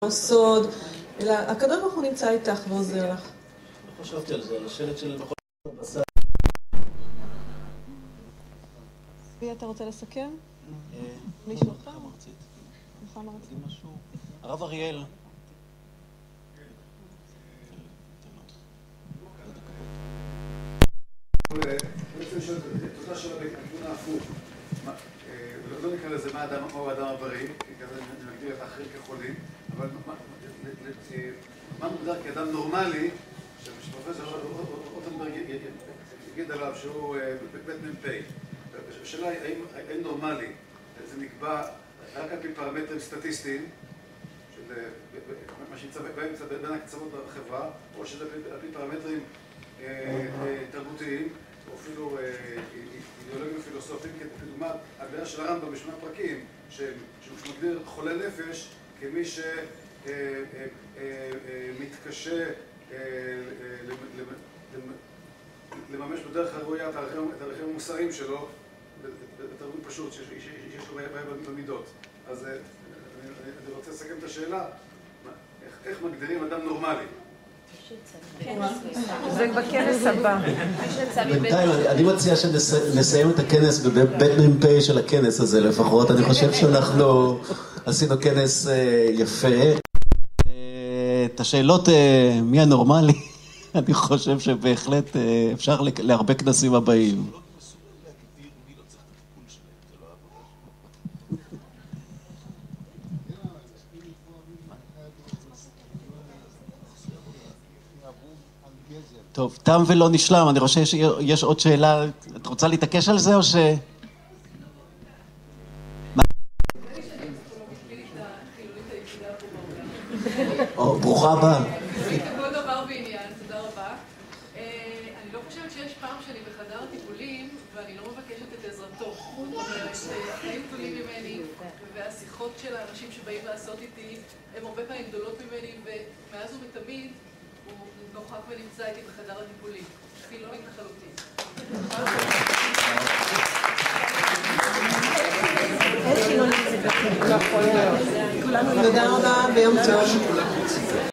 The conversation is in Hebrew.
סוד, אלא הקדוש ברוך הוא נמצא איתך ועוזר לך. לא חשבתי על זה, על השלט של בכל בסד. צבי, אתה רוצה לסכם? מישהו אחר? נחמה רצית. הרב אריאל. בעצם לשאול את אותה שאלה בכיוון ההפוך. לא נקרא לזה מה האדם הבריא, כי כזה נגדיר את האחרים כחולים, אבל מה מוגדר כאדם נורמלי, שפרופסור רוטנברג יגיד עליו שהוא בית מ"פ. השאלה היא, האם נורמלי זה נקבע רק על פי פרמטרים סטטיסטיים, מה שנמצא בין הקצוות בחברה, או שזה על פי פרמטרים תרבותיים, או אפילו אידיאולוגיים ופילוסופיים, כדוגמת הגדרה של הרמב"ם בשמונה פרקים, שהוא מגדיר חולה נפש כמי שמתקשה לממש בדרך הראויה את הערכים המוסריים שלו בתרבות פשוט, שיש לו בעיה במידות. אז אני רוצה לסכם את השאלה, איך מגדירים אדם נורמלי? זה בכנס הבא. בינתיים, אני מציע שנסיים את הכנס בבית מ"פ של הכנס הזה לפחות. אני חושב שאנחנו עשינו כנס יפה. את השאלות מי הנורמלי, אני חושב שבהחלט אפשר להרבה כנסים הבאים. טוב, תם ולא נשלם, אני חושב שיש עוד שאלה, את רוצה להתעקש על זה או ש... ברוכה הבאה. כל דבר בעניין, תודה רבה. אני לא חושבת שיש פעם שאני בחדר הטיפולים ואני לא מבקשת את עזרתו. זאת אומרת, החיים גדולים ממני והשיחות של האנשים שבאים לעשות איתי הם הרבה פעמים גדולות ממני, ומאז ומתמיד הוא נוכח ונמצא איתי בחדר הטיפולים. חילונית לחלוטין. תודה רבה, ביום טוב.